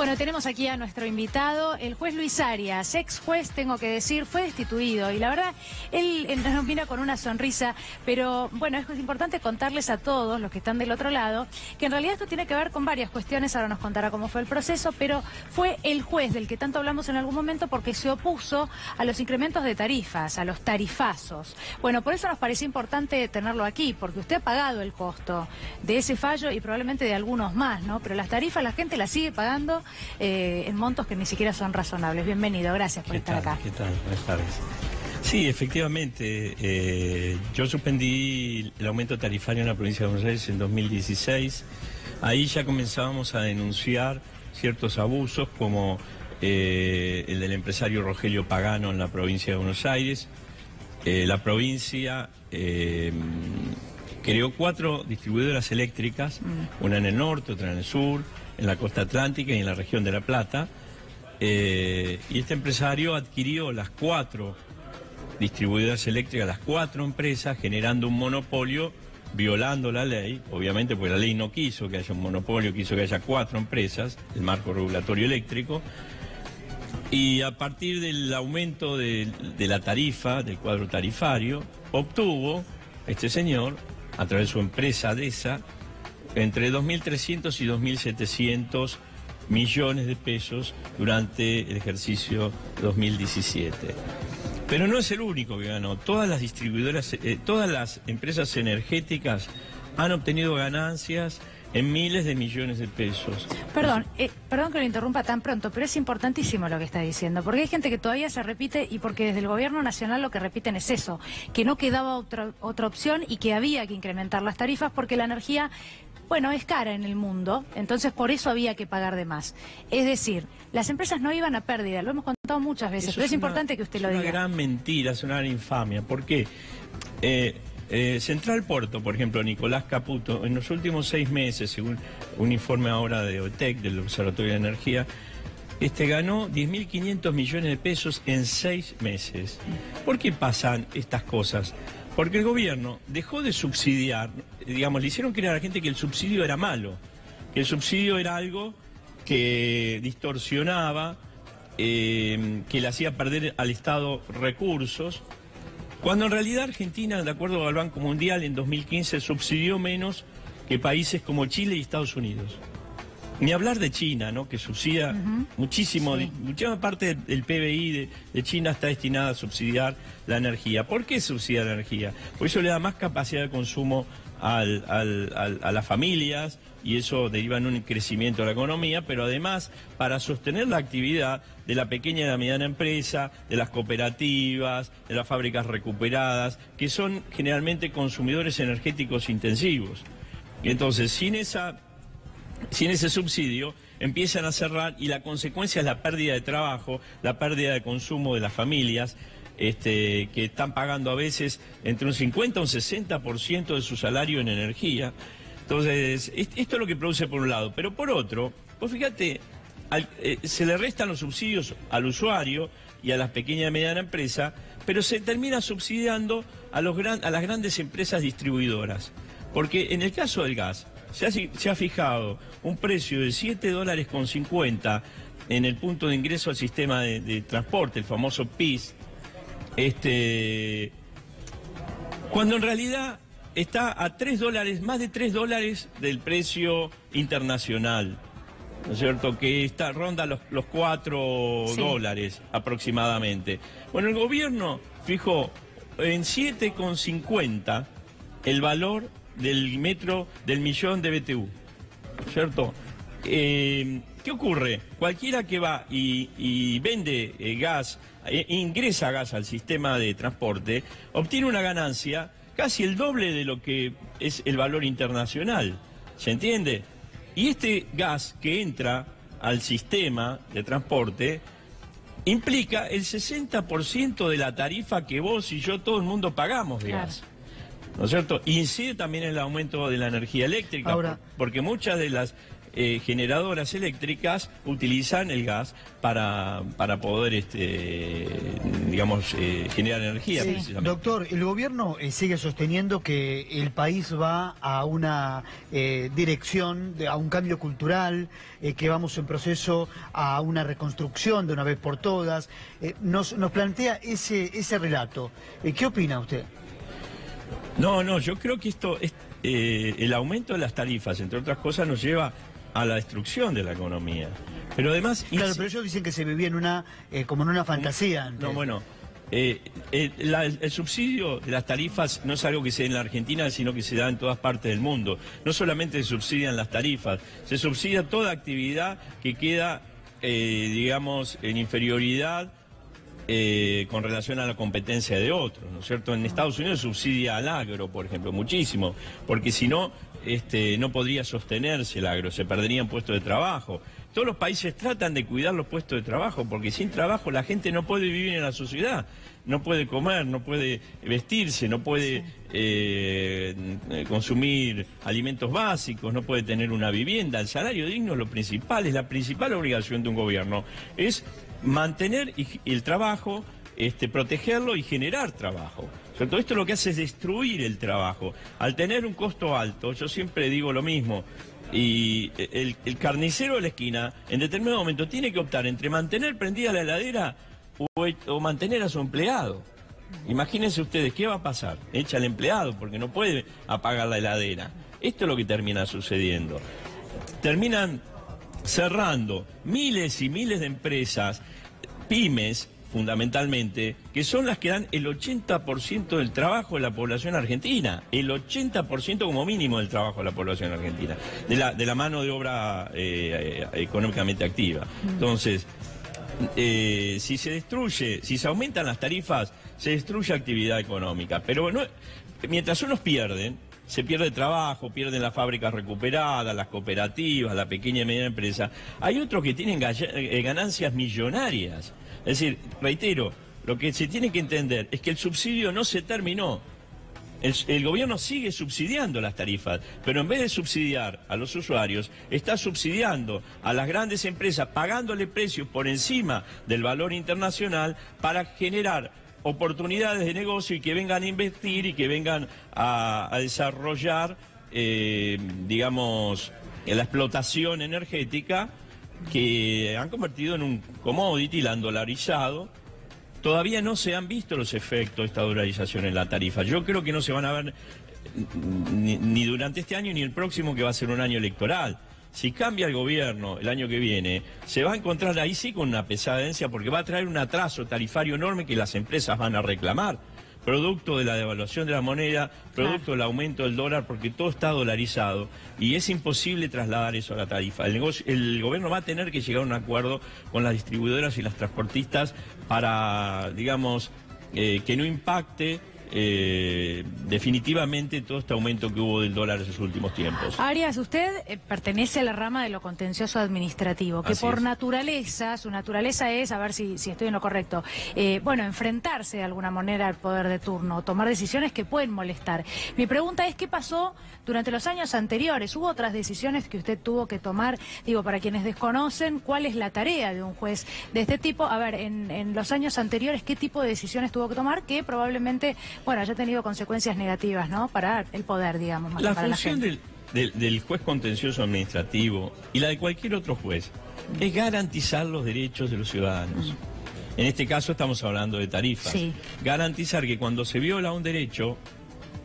Bueno, tenemos aquí a nuestro invitado, el juez Luis Arias, ex juez, tengo que decir, fue destituido y la verdad, él nos mira con una sonrisa, pero bueno, es importante contarles a todos los que están del otro lado, que en realidad esto tiene que ver con varias cuestiones, ahora nos contará cómo fue el proceso, pero fue el juez del que tanto hablamos en algún momento porque se opuso a los incrementos de tarifas, a los tarifazos. Bueno, por eso nos parecía importante tenerlo aquí, porque usted ha pagado el costo de ese fallo y probablemente de algunos más, ¿no? Pero las tarifas la gente las sigue pagando en montos que ni siquiera son razonables. Bienvenido, gracias por estar acá. ¿Qué tal? Buenas tardes. Sí, efectivamente, yo suspendí el aumento tarifario en la provincia de Buenos Aires en 2016. Ahí ya comenzábamos a denunciar ciertos abusos como el del empresario Rogelio Pagano en la provincia de Buenos Aires. La provincia creó 4 distribuidoras eléctricas, una en el norte, otra en el sur, en la costa atlántica y en la región de La Plata. Y este empresario adquirió las 4 distribuidoras eléctricas, las 4 empresas, generando un monopolio, violando la ley, obviamente porque la ley no quiso que haya un monopolio, quiso que haya 4 empresas, el marco regulatorio eléctrico. Y a partir del aumento de la tarifa, del cuadro tarifario, obtuvo este señor, a través de su empresa DESA, entre 2.300 y 2.700 millones de pesos durante el ejercicio 2017. Pero no es el único que ganó. Todas las distribuidoras, todas las empresas energéticas han obtenido ganancias en miles de millones de pesos. Perdón que lo interrumpa tan pronto, pero es importantísimo lo que está diciendo, porque hay gente que todavía se repite y porque desde el gobierno nacional lo que repiten es eso, que no quedaba otra opción y que había que incrementar las tarifas porque la energía, bueno, es cara en el mundo, entonces por eso había que pagar de más. Es decir, las empresas no iban a pérdida, lo hemos contado muchas veces, pero es importante que usted lo diga. Es una gran mentira, es una gran infamia. ¿Por qué? Central Puerto, por ejemplo, Nicolás Caputo, en los últimos 6 meses, según un informe ahora de OTEC, del Observatorio de Energía, ganó 10.500 millones de pesos en 6 meses. ¿Por qué pasan estas cosas? Porque el gobierno dejó de subsidiar, digamos, le hicieron creer a la gente que el subsidio era malo, que el subsidio era algo que distorsionaba, que le hacía perder al Estado recursos, cuando en realidad Argentina, de acuerdo al Banco Mundial, en 2015 subsidió menos que países como Chile y Estados Unidos. Ni hablar de China, ¿no? Que subsidia muchísimo, sí. Muchísima parte del PBI de China está destinada a subsidiar la energía. ¿Por qué subsidia la energía? Porque eso le da más capacidad de consumo a las familias y eso deriva en un crecimiento de la economía, pero además para sostener la actividad de la pequeña y la mediana empresa, de las cooperativas, de las fábricas recuperadas, que son generalmente consumidores energéticos intensivos. Y entonces, sin ese subsidio, empiezan a cerrar y la consecuencia es la pérdida de trabajo, la pérdida de consumo de las familias, que están pagando a veces entre un 50 y un 60% de su salario en energía. Entonces, esto es lo que produce por un lado, pero por otro, pues fíjate, se le restan los subsidios al usuario y a las pequeñas y medianas empresas, pero se termina subsidiando a las grandes empresas distribuidoras. Porque en el caso del gas, se ha fijado un precio de $7,50 en el punto de ingreso al sistema de transporte, el famoso PIS, cuando en realidad está a $3, más de $3 del precio internacional, ¿no es cierto? Que ronda los 4 dólares aproximadamente. Bueno, el gobierno fijó en 7,50 el valor del millón de BTU, ¿cierto? ¿Qué ocurre? Cualquiera que va y vende gas, ingresa gas al sistema de transporte, obtiene una ganancia casi el doble de lo que es el valor internacional, ¿se entiende? Y este gas que entra al sistema de transporte implica el 60% de la tarifa que vos y yo, todo el mundo pagamos de gas. ¿No es cierto? Incide también en el aumento de la energía eléctrica, porque muchas de las generadoras eléctricas utilizan el gas para poder, digamos, generar energía. Sí. Precisamente. Doctor, el gobierno sigue sosteniendo que el país va a una dirección, a un cambio cultural, que vamos en proceso a una reconstrucción de una vez por todas. Nos plantea ese relato. ¿Qué opina usted? No, yo creo que esto es el aumento de las tarifas, entre otras cosas, nos lleva a la destrucción de la economía. Pero además... Claro, pero ellos dicen que se vivía en una, como en una fantasía antes. No, bueno, el subsidio de las tarifas no es algo que se da en la Argentina, sino que se da en todas partes del mundo. No solamente se subsidian las tarifas, se subsidia toda actividad que queda, digamos, en inferioridad con relación a la competencia de otros, ¿no es cierto? En Estados Unidos subsidia al agro, por ejemplo, muchísimo, porque si no, no podría sostenerse el agro, se perderían puestos de trabajo. Todos los países tratan de cuidar los puestos de trabajo, porque sin trabajo la gente no puede vivir en la sociedad, no puede comer, no puede vestirse, no puede consumir alimentos básicos, no puede tener una vivienda. El salario digno es lo principal, es la principal obligación de un gobierno, es mantener el trabajo, protegerlo y generar trabajo. Todo esto lo que hace es destruir el trabajo. Al tener un costo alto, yo siempre digo lo mismo, y el carnicero de la esquina en determinado momento tiene que optar entre mantener prendida la heladera o mantener a su empleado. Imagínense ustedes, ¿qué va a pasar? Echa al empleado porque no puede apagar la heladera. Esto es lo que termina sucediendo. Terminan cerrando miles y miles de empresas, pymes fundamentalmente, que son las que dan el 80% del trabajo de la población argentina, el 80% como mínimo del trabajo de la población argentina, de la mano de obra económicamente activa. Entonces, si se aumentan las tarifas, se destruye actividad económica, pero bueno, mientras unos pierden, se pierde trabajo, pierden las fábricas recuperadas, las cooperativas, la pequeña y mediana empresa. Hay otros que tienen ganancias millonarias. Es decir, reitero, lo que se tiene que entender es que el subsidio no se terminó. El gobierno sigue subsidiando las tarifas, pero en vez de subsidiar a los usuarios, está subsidiando a las grandes empresas, pagándole precios por encima del valor internacional para generar oportunidades de negocio y que vengan a invertir y que vengan a desarrollar, digamos, la explotación energética que han convertido en un commodity, la han dolarizado. Todavía no se han visto los efectos de esta dolarización en la tarifa. Yo creo que no se van a ver ni durante este año ni el próximo, que va a ser un año electoral. Si cambia el gobierno el año que viene, se va a encontrar ahí sí con una pesada herencia, porque va a traer un atraso tarifario enorme que las empresas van a reclamar, producto de la devaluación de la moneda, producto del aumento del dólar, porque todo está dolarizado y es imposible trasladar eso a la tarifa. El gobierno va a tener que llegar a un acuerdo con las distribuidoras y las transportistas para, digamos, que no impacte definitivamente todo este aumento que hubo del dólar en esos últimos tiempos. Arias, usted pertenece a la rama de lo contencioso administrativo, que por naturaleza, su naturaleza es, a ver si estoy en lo correcto, bueno, enfrentarse de alguna manera al poder de turno, tomar decisiones que pueden molestar. Mi pregunta es, ¿qué pasó durante los años anteriores? ¿Hubo otras decisiones que usted tuvo que tomar? Digo, para quienes desconocen, ¿cuál es la tarea de un juez de este tipo? A ver, en los años anteriores, ¿qué tipo de decisiones tuvo que tomar que probablemente, bueno, haya tenido consecuencias negativas, ¿no? Para el poder, digamos. Más la para función la gente. del juez contencioso administrativo y la de cualquier otro juez es garantizar los derechos de los ciudadanos. En este caso estamos hablando de tarifas. Sí. Garantizar que cuando se viola un derecho,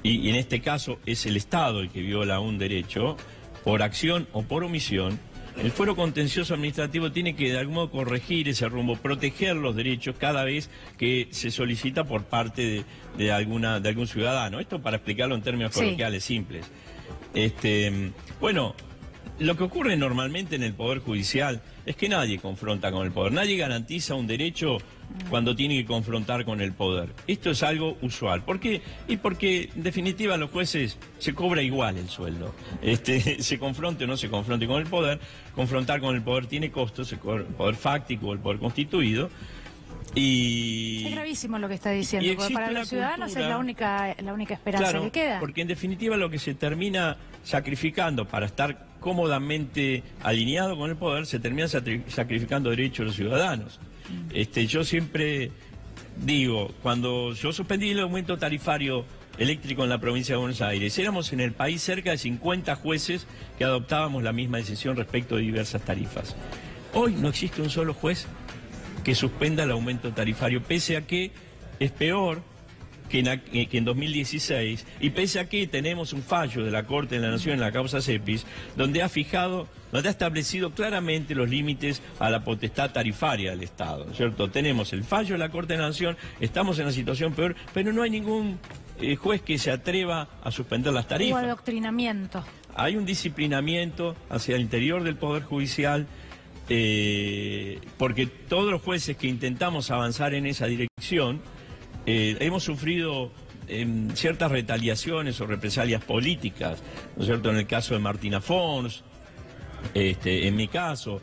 y en este caso es el Estado el que viola un derecho, por acción o por omisión, el fuero contencioso administrativo tiene que de algún modo corregir ese rumbo, proteger los derechos cada vez que se solicita por parte de algún ciudadano. Esto para explicarlo en términos coloquiales simples. Bueno, lo que ocurre normalmente en el Poder Judicial es que nadie confronta con el poder, nadie garantiza un derecho cuando tiene que confrontar con el poder. Esto es algo usual. ¿Por qué? Y porque en definitiva los jueces se cobra igual el sueldo. Se confronte o no se confronte con el poder, confrontar con el poder tiene costos, el poder fáctico o el poder constituido. Y es gravísimo lo que está diciendo, porque para los ciudadanos es la única esperanza que queda. Porque en definitiva lo que se termina sacrificando para estar cómodamente alineado con el poder, se terminan sacrificando derechos de los ciudadanos. Yo siempre digo, cuando yo suspendí el aumento tarifario eléctrico en la provincia de Buenos Aires, éramos en el país cerca de 50 jueces que adoptábamos la misma decisión respecto de diversas tarifas. Hoy no existe un solo juez que suspenda el aumento tarifario, pese a que es peor que en 2016, y pese a que tenemos un fallo de la Corte de la Nación en la causa Cepis, donde ha establecido claramente los límites a la potestad tarifaria del Estado, ¿cierto? Tenemos el fallo de la Corte de la Nación, estamos en una situación peor, pero no hay ningún juez que se atreva a suspender las tarifas. Hubo adoctrinamiento. Hay un disciplinamiento hacia el interior del Poder Judicial, porque todos los jueces que intentamos avanzar en esa dirección, hemos sufrido ciertas retaliaciones o represalias políticas, ¿no es cierto? En el caso de Martina Fons, en mi caso,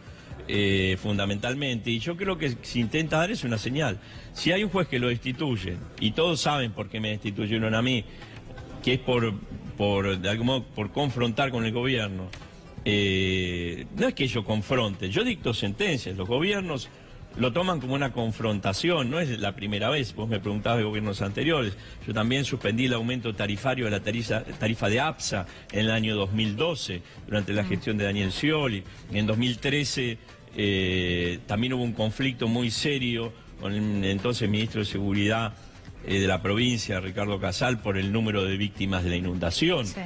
fundamentalmente, y yo creo que se intenta dar es una señal. Si hay un juez que lo destituye, y todos saben por qué me destituyeron a mí, que es de algún modo, por confrontar con el gobierno, no es que yo confronte, yo dicto sentencias, los gobiernos lo toman como una confrontación, no es la primera vez, vos me preguntabas de gobiernos anteriores, yo también suspendí el aumento tarifario de la tarifa de APSA en el año 2012, durante la gestión de Daniel Scioli. En 2013 también hubo un conflicto muy serio con el entonces ministro de Seguridad de la provincia, Ricardo Casal, por el número de víctimas de la inundación. Sí.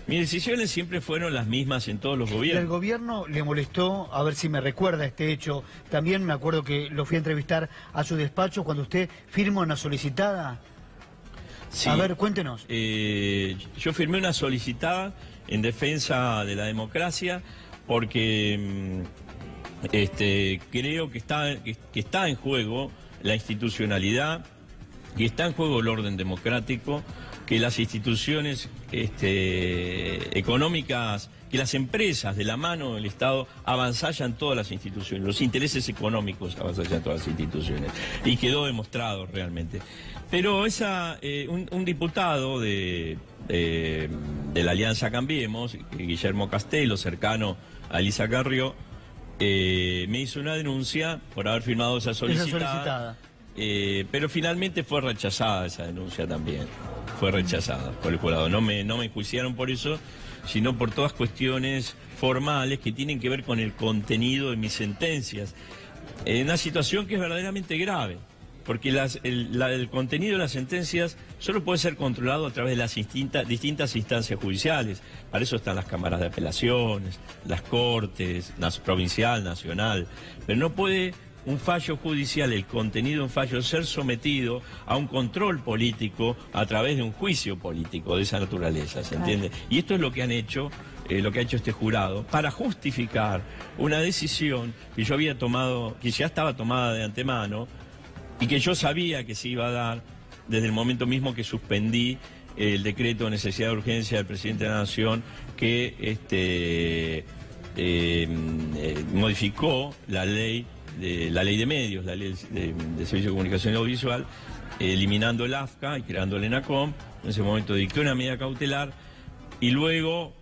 Mis decisiones siempre fueron las mismas en todos los gobiernos. ¿El gobierno le molestó, a ver si me recuerda este hecho? También me acuerdo que lo fui a entrevistar a su despacho cuando usted firmó una solicitada. Sí. A ver, cuéntenos. Yo firmé una solicitada en defensa de la democracia porque creo que está en juego la institucionalidad y está en juego el orden democrático, que las instituciones económicas, que las empresas de la mano del Estado avasallan todas las instituciones, los intereses económicos avasallan todas las instituciones, y quedó demostrado realmente. Pero un diputado de la Alianza Cambiemos, Guillermo Castelo, cercano a Elisa Carrió, me hizo una denuncia por haber firmado esa solicitada. Pero finalmente fue rechazada esa denuncia también, fue rechazada por el jurado. No me enjuiciaron por eso, sino por todas cuestiones formales que tienen que ver con el contenido de mis sentencias. Una situación que es verdaderamente grave, porque el contenido de las sentencias solo puede ser controlado a través de las distintas instancias judiciales. Para eso están las cámaras de apelaciones, las cortes, provincial, nacional, pero no puede un fallo judicial, el contenido de un fallo, ser sometido a un control político a través de un juicio político de esa naturaleza, ¿se entiende? Y esto es lo que han hecho, lo que ha hecho este jurado, para justificar una decisión que yo había tomado, que ya estaba tomada de antemano, y que yo sabía que se iba a dar desde el momento mismo que suspendí el decreto de necesidad de urgencia del presidente de la Nación, que modificó la ley de medios, la ley de Servicio de Comunicación Audiovisual, eliminando el AFCA y creando el ENACOM. En ese momento dictó una medida cautelar y luego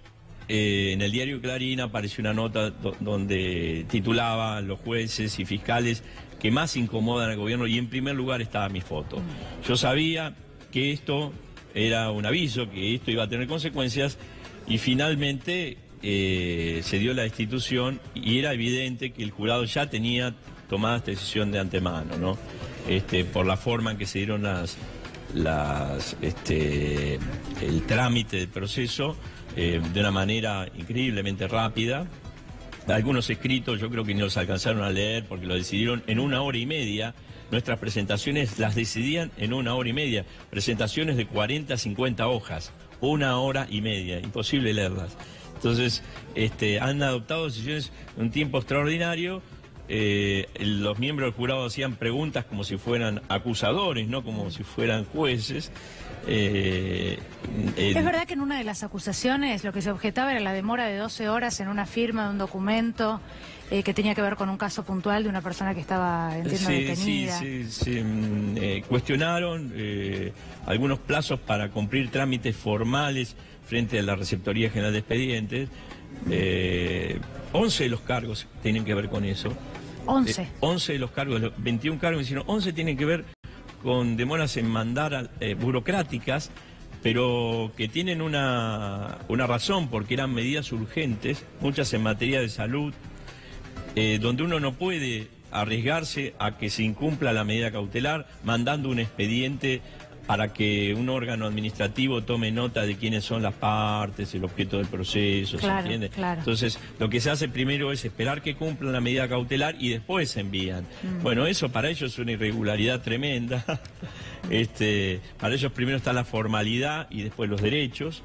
en el diario Clarín apareció una nota donde titulaba los jueces y fiscales que más incomodan al gobierno, y en primer lugar estaba mi foto. Yo sabía que esto era un aviso, que esto iba a tener consecuencias, y finalmente se dio la destitución, y era evidente que el jurado ya tenía tomada esta decisión de antemano, ¿no? Por la forma en que se dieron el trámite del proceso, de una manera increíblemente rápida. Algunos escritos yo creo que ni los alcanzaron a leer porque lo decidieron en 1 hora y media. Nuestras presentaciones las decidían en 1 hora y media. Presentaciones de 40, 50 hojas, 1 hora y media, imposible leerlas. Entonces, han adoptado decisiones en un tiempo extraordinario. Los miembros del jurado hacían preguntas como si fueran acusadores, no como si fueran jueces. ¿Es verdad que en una de las acusaciones lo que se objetaba era la demora de 12 horas en una firma de un documento que tenía que ver con un caso puntual de una persona que estaba, entiendo, detenida? Sí. Cuestionaron algunos plazos para cumplir trámites formales frente a la Receptoría General de Expedientes. 11 de los cargos tienen que ver con eso. 11. 11 de los cargos, los 21 cargos, sino 11 tienen que ver con demoras en mandar burocráticas, pero que tienen una razón, porque eran medidas urgentes, muchas en materia de salud, donde uno no puede arriesgarse a que se incumpla la medida cautelar mandando un expediente para que un órgano administrativo tome nota de quiénes son las partes, el objeto del proceso, Claro, ¿se entiende? claro. Entonces, lo que se hace primero es esperar que cumplan la medida cautelar y después se envían. Bueno, eso para ellos es una irregularidad tremenda. Para ellos primero está la formalidad y después los derechos.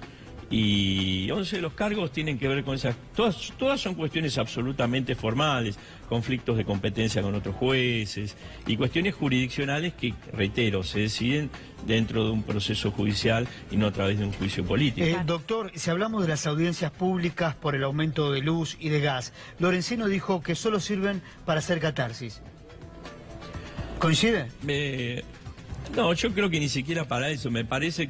Y 11 de los cargos tienen que ver con esas... Todas son cuestiones absolutamente formales, conflictos de competencia con otros jueces y cuestiones jurisdiccionales que, reitero, se deciden dentro de un proceso judicial y no a través de un juicio político. Doctor, si hablamos de las audiencias públicas por el aumento de luz y de gas, Lorenzino dijo que solo sirven para hacer catarsis. ¿Coincide? No, yo creo que ni siquiera para eso. Me parece...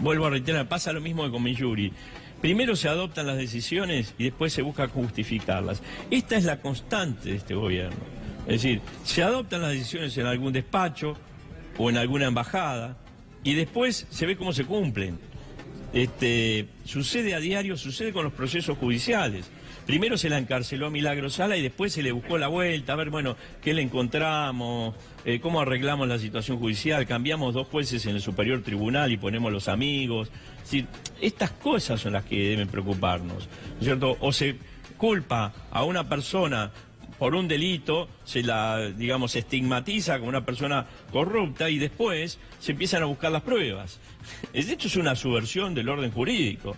Vuelvo a reiterar, pasa lo mismo que con Mingiuri. Primero se adoptan las decisiones y después se busca justificarlas. Esta es la constante de este gobierno. Es decir, se adoptan las decisiones en algún despacho o en alguna embajada y después se ve cómo se cumplen. Sucede a diario, sucede con los procesos judiciales. Primero se la encarceló a Milagro Sala y después se le buscó la vuelta, a ver, bueno, qué le encontramos, cómo arreglamos la situación judicial, cambiamos 2 jueces en el Superior Tribunal y ponemos los amigos. Es decir, estas cosas son las que deben preocuparnos, ¿no es cierto? O se culpa a una persona por un delito, se la, digamos, estigmatiza como una persona corrupta y después se empiezan a buscar las pruebas. Esto es una subversión del orden jurídico.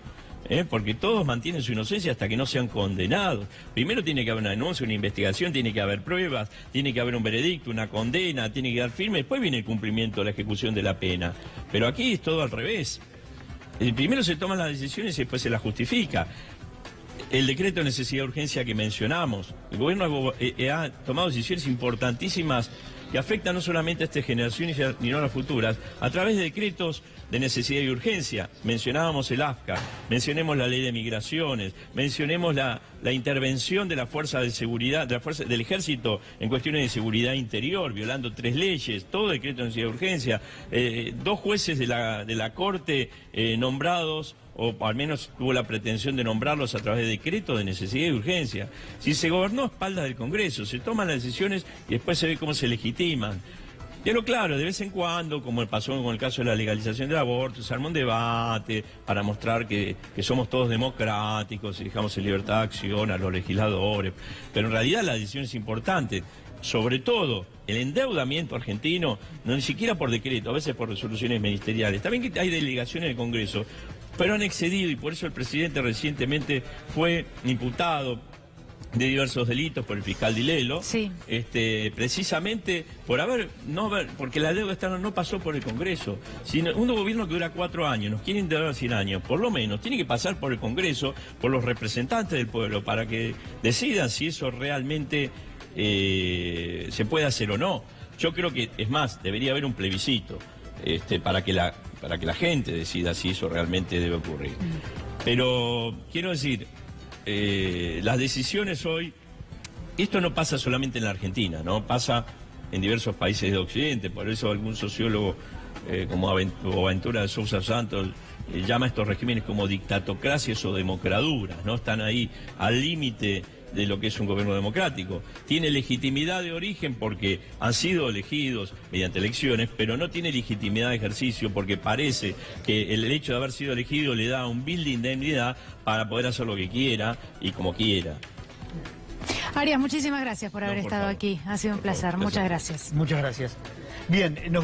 Porque todos mantienen su inocencia hasta que no sean condenados. Primero tiene que haber una denuncia, una investigación, tiene que haber pruebas, tiene que haber un veredicto, una condena, tiene que dar firme, después viene el cumplimiento, la ejecución de la pena. Pero aquí es todo al revés. Primero se toman las decisiones y después se las justifica. El decreto de necesidad de urgencia que mencionamos, el gobierno ha tomado decisiones importantísimas que afectan no solamente a esta generación sino a las futuras, a través de decretos de necesidad y urgencia. Mencionábamos el AFCA, mencionemos la ley de migraciones, mencionemos la intervención de la fuerza de seguridad, del ejército en cuestiones de seguridad interior, violando 3 leyes, todo decreto de necesidad y urgencia, 2 jueces de la Corte nombrados, o al menos tuvo la pretensión de nombrarlos a través de decreto de necesidad y urgencia. Si se gobernó a espaldas del Congreso, se toman las decisiones y después se ve cómo se legitiman. Pero claro, de vez en cuando, como pasó con el caso de la legalización del aborto, se arma un debate para mostrar que somos todos democráticos y dejamos en libertad de acción a los legisladores. Pero en realidad la decisión es importante. Sobre todo, el endeudamiento argentino, no ni siquiera por decreto, a veces por resoluciones ministeriales. También que hay delegaciones del Congreso, pero han excedido y por eso el presidente recientemente fue imputado de diversos delitos por el fiscal Di Lello, sí. Precisamente porque la deuda externa no pasó por el Congreso. Sino un gobierno que dura 4 años, nos quiere endeudar 100 años, por lo menos tiene que pasar por el Congreso, por los representantes del pueblo, para que decidan si eso realmente se puede hacer o no. Yo creo que, es más, debería haber un plebiscito para que la gente decida si eso realmente debe ocurrir. Pero quiero decir, las decisiones hoy, esto no pasa solamente en la Argentina, ¿no? Pasa en diversos países de Occidente, por eso algún sociólogo como Aventura de Sousa Santos llama a estos regímenes como dictatocracias o democraduras, ¿no? Están ahí al límite de lo que es un gobierno democrático. Tiene legitimidad de origen porque han sido elegidos mediante elecciones, pero no tiene legitimidad de ejercicio porque parece que el hecho de haber sido elegido le da un bill de indemnidad para poder hacer lo que quiera y como quiera. Arias, muchísimas gracias por haber estado aquí. Ha sido un placer. Muchas gracias. Muchas gracias. Bien, nos